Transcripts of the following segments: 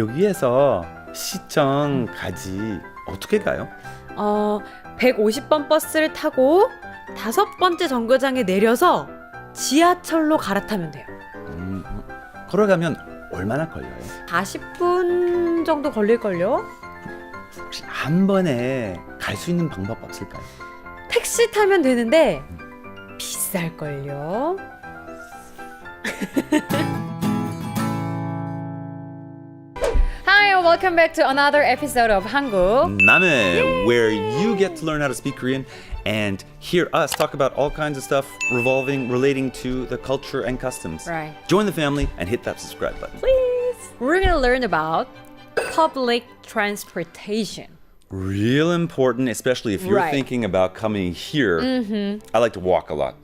여기에서 시청까지 어떻게 가요? 150번 버스를 타고 5번째 정거장에 내려서 지하철로 갈아타면 돼요. 걸어가면 얼마나 걸려요? 40분 정도 걸릴걸요? 혹시 한 번에 갈 수 있는 방법 없을까요? 택시 타면 되는데 비쌀걸요? Hi, and welcome back to another episode of 한국남매, where you get to learn how to speak Korean and hear us talk about all kinds of stuff relating to the culture and customs. Right. Join the family and hit that subscribe button. Please. We're gonna learn about public transportation. Real important, especially if you're Right. thinking about coming here. I like to walk a lot.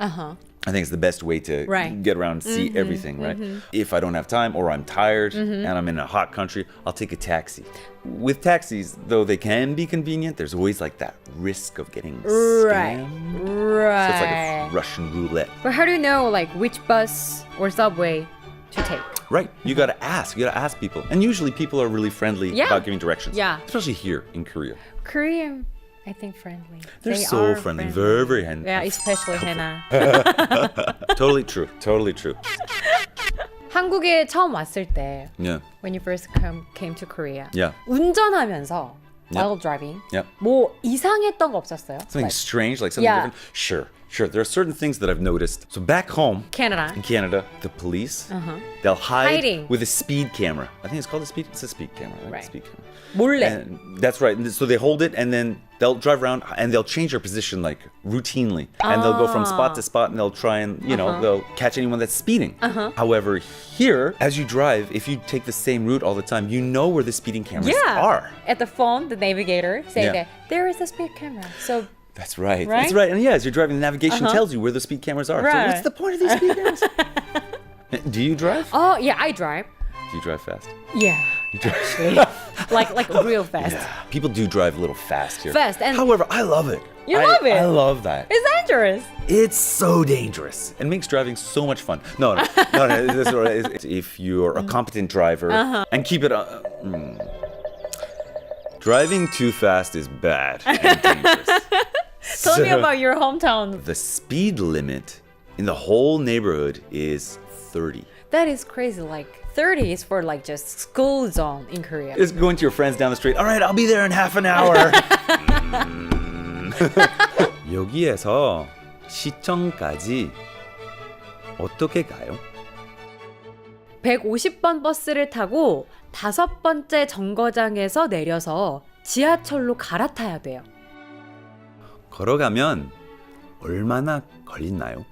I think it's the best way to Right. get around and see everything, right? If I don't have time or I'm tired and I'm in a hot country, I'll take a taxi. With taxis, though they can be convenient, there's always like that risk of getting Right. scammed. Right. So it's like a Russian roulette. But how do you know like which bus or subway to take? Right. You gotta ask. You gotta ask people. And usually people are really friendly Yeah. about giving directions. Yeah. Especially here in Korea. Korean, I think friendly. They're They so are friendly. Very, very handy. Yeah, especially Hannah. Totally true. Totally true. 한국에 처음 왔을 때, Yeah. when you first came to Korea, Yeah. 운전하면서 while driving, Yeah. 뭐 이상했던 거 없었어요? Something Like strange, like something Yeah. different? Sure. There are certain things that I've noticed. So back home Canada. in Canada, the police, they'll hide Hiding. with a speed camera. I think it's called a speed. It's a speed camera, right? Right. Speed camera. 몰래. And that's right. And so they hold it, and then they'll drive around, and they'll change their position like routinely, and they'll go from spot to spot, and they'll try and they'll catch anyone that's speeding. However, here, as you drive, if you take the same route all the time, you know where the speeding cameras Yeah. are. At the phone, the navigator say Yeah. that there is a speed camera. So That's right. Right? That's right. And yeah, as you're driving, the navigation tells you where the speed cameras are. So Right. what's the point of these speed cameras? Do you drive? oh yeah, I drive. Do you drive fast? Yeah, actually, like real fast. People do drive a little fast here. Fast, and- however, I love it. You love it? I love that. It's dangerous. It's so dangerous. It makes driving so much fun. No. This is what it is. If you're a competent driver and keep it. Driving too fast is bad and dangerous. Tell me So- about your hometown. The speed limit in the whole neighborhood is 30. That is crazy. Like 30 is for like just school zone in Korea. Just going to your friends down the street. All right, I'll be there in half an hour. 여기에서 시청까지 어떻게 가요? 150번 버스를 타고 5번째 정거장에서 내려서 지하철로 갈아타야 돼요. 걸어가면 얼마나 걸리나요?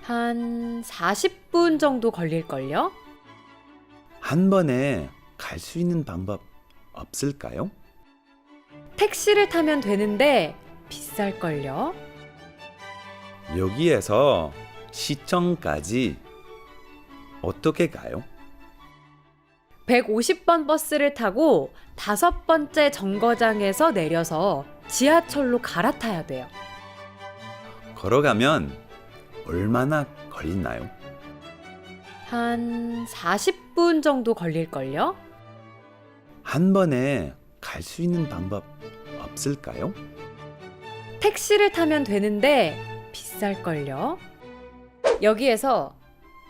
한 40분 정도 걸릴걸요? 한 번에 갈 수 있는 방법 없을까요? 택시를 타면 되는데 비쌀걸요? 여기에서 시청까지 어떻게 가요? 150번 버스를 타고 5번째 정거장에서 내려서 지하철로 갈아타야 돼요. 걸어가면 얼마나 걸리나요? 한 40분 정도 걸릴걸요? 한 번에 갈 수 있는 방법 없을까요? 택시를 타면 되는데 비쌀걸요? 여기에서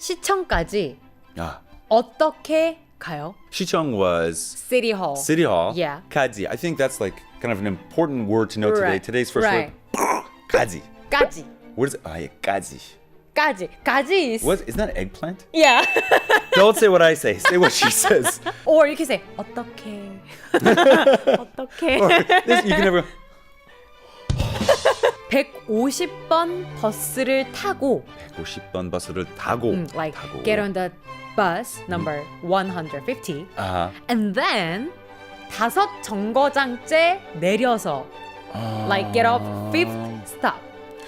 시청까지 아, 어떻게 가요? 시청 was City Hall. City Hall. Yeah. 까지. I think that's like kind of an important word to know today. Right. Today's first Right. word. 까지. 까지. What is it? Ah, yeah, 까지. 까지. 까지 is What? Isn't that eggplant? Yeah. Don't say what I say. Say what she says. Or you can say 어떻게. 어떻게. Or this, you can never. 150번 버스를 타고 150번 버스를 타고. like 타고. get on the bus number 150 아하. and then 5 정거장째 내려서 like get off 5th stop.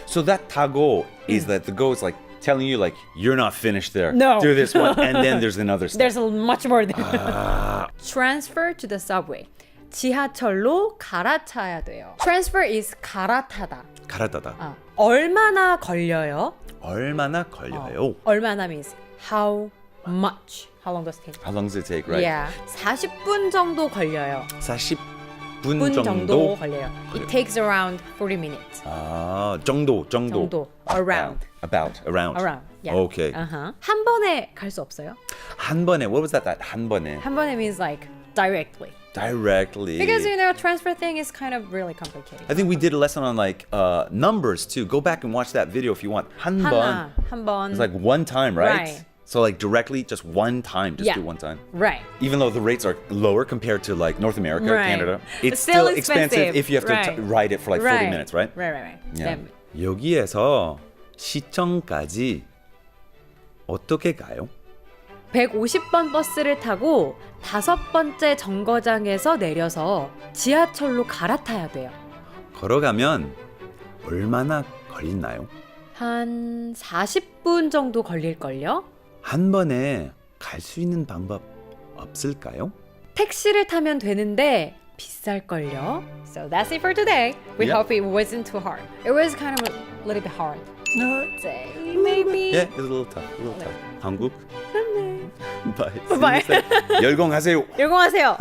So that 타고 is that the go is like telling you like you're not finished there. No. Do this one and then there's another step. There's much more there. Transfer to the subway. 지하철로 갈아타야 돼요. Transfer is 갈아타다. 갈아타다. 얼마나 걸려요? 얼마나 걸려요? 얼마나 means how much. How long does it take? How long does it take, right? Yeah. 40분 정도 걸려요. 40분 분 정도 정도? 걸려요. It takes around 40 minutes. 아, 정도. 정도. Around. Around. Yeah. Okay. 한 번에 갈 수 없어요? 한 번에. What was that? 한 번에. 한 번에 means like directly. Directly. Because transfer thing is kind of really complicated. I think we did a lesson on like numbers too. Go back and watch that video if you want. 한 번. 한 번. It's like one time, right? Right. So like directly, just one time. Just do one time. Right. Even though the rates are lower compared to like North America, Right. Canada, it's Still still expensive if you have to Right. ride it for like 40 minutes, right? Right. Yeah. 여기에서 시청까지 어떻게 가요? 150번 버스를 타고 5번째 정거장에서 내려서 지하철로 갈아타야 돼요. 걸어가면 얼마나 걸리나요? 한 40분 정도 걸릴걸요? 한 번에 갈 수 있는 방법 없을까요? 택시를 타면 되는데 비쌀걸요? So that's it for today. We Yeah. hope it wasn't too hard. It was kind of a little bit hard. Say, maybe. Yeah, it's a little tough. 한국. 네. Bye. Bye. 열공하세요. 열공하세요.